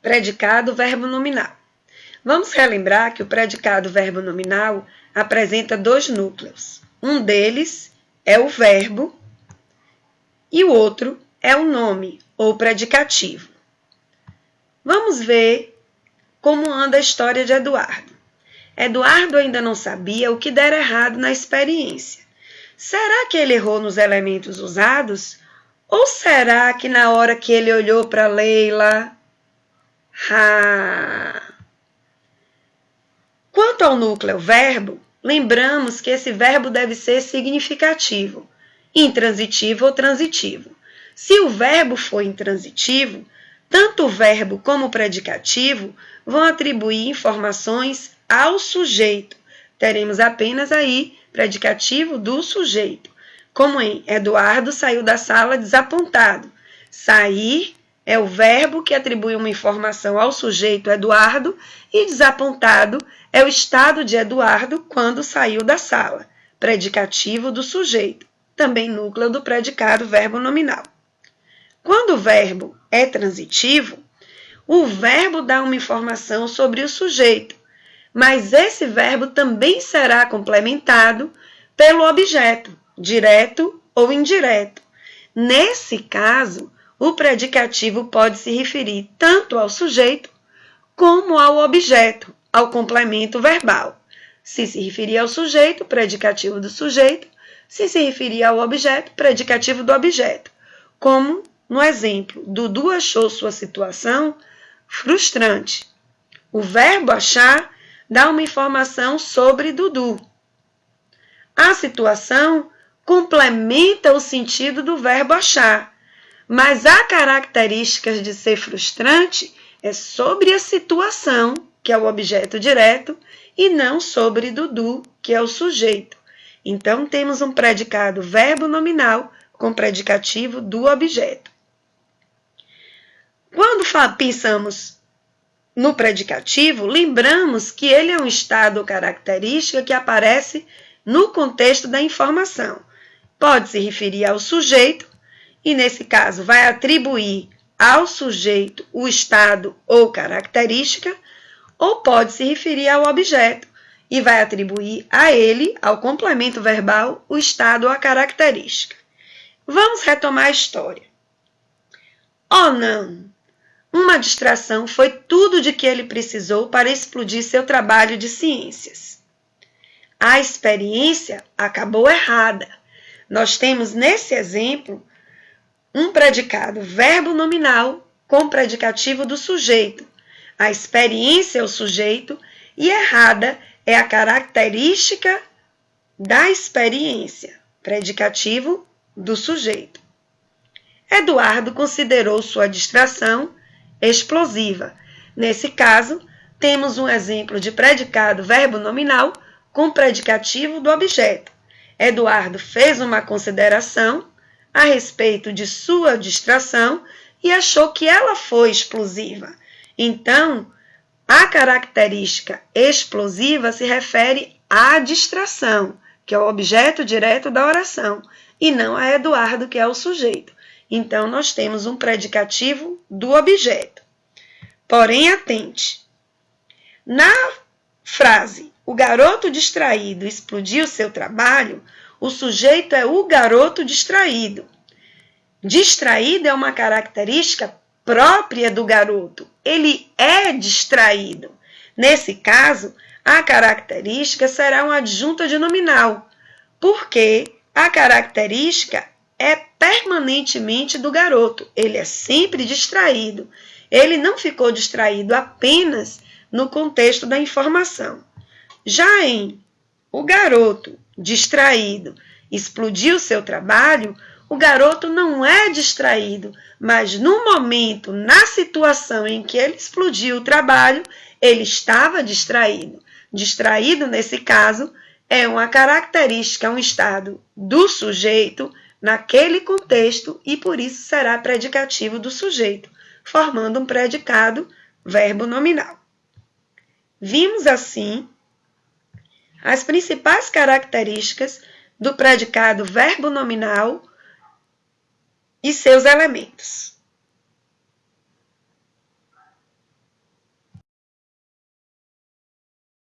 Predicado verbo nominal. Vamos relembrar que o predicado verbo nominal apresenta dois núcleos. Um deles é o verbo e o outro é o nome ou predicativo. Vamos ver como anda a história de Eduardo. Eduardo ainda não sabia o que dera errado na experiência. Será que ele errou nos elementos usados? Ou será que na hora que ele olhou para Leila... Quanto ao núcleo verbo, lembramos que esse verbo deve ser significativo, intransitivo ou transitivo. Se o verbo for intransitivo, tanto o verbo como o predicativo vão atribuir informações ao sujeito. Teremos apenas aí predicativo do sujeito, como em Eduardo saiu da sala desapontado. Sair é o verbo que atribui uma informação ao sujeito Eduardo e desapontado é o estado de Eduardo quando saiu da sala, predicativo do sujeito, também núcleo do predicado verbo nominal. Quando o verbo é transitivo, o verbo dá uma informação sobre o sujeito, mas esse verbo também será complementado pelo objeto, direto ou indireto. Nesse caso, o predicativo pode se referir tanto ao sujeito como ao objeto, ao complemento verbal. Se se referir ao sujeito, predicativo do sujeito. Se se referir ao objeto, predicativo do objeto. Como no exemplo, Dudu achou sua situação frustrante. O verbo achar dá uma informação sobre Dudu. A situação complementa o sentido do verbo achar, mas a característica de ser frustrante é sobre a situação, que é o objeto direto, e não sobre Dudu, que é o sujeito. Então, temos um predicado verbo nominal com predicativo do objeto. Quando pensamos no predicativo, lembramos que ele é um estado ou característica que aparece no contexto da informação. Pode se referir ao sujeito, e nesse caso vai atribuir ao sujeito o estado ou característica, ou pode se referir ao objeto, e vai atribuir a ele, ao complemento verbal, o estado ou a característica. Vamos retomar a história. Oh, não! Uma distração foi tudo de que ele precisou para explodir seu trabalho de ciências. A experiência acabou errada. Nós temos nesse exemplo um predicado verbo nominal com predicativo do sujeito. A experiência é o sujeito e errada é a característica da experiência, predicativo do sujeito. Eduardo considerou sua distração explosiva. Nesse caso, temos um exemplo de predicado verbo nominal com predicativo do objeto. Eduardo fez uma consideração a respeito de sua distração e achou que ela foi explosiva. Então, a característica explosiva se refere à distração, que é o objeto direto da oração, e não a Eduardo, que é o sujeito. Então, nós temos um predicativo do objeto. Porém, atente. Na frase, o garoto distraído explodiu seu trabalho, o sujeito é o garoto distraído. Distraído é uma característica própria do garoto. Ele é distraído. Nesse caso, a característica será uma adjunta de nominal, porque a característica é permanentemente do garoto. Ele é sempre distraído. Ele não ficou distraído apenas no contexto da informação. Já em o garoto distraído explodiu seu trabalho, o garoto não é distraído, mas no momento, na situação em que ele explodiu o trabalho, ele estava distraído. Distraído, nesse caso, é uma característica, um estado do sujeito naquele contexto e por isso será predicativo do sujeito, formando um predicado verbo nominal. Vimos assim as principais características do predicado verbo nominal e seus elementos.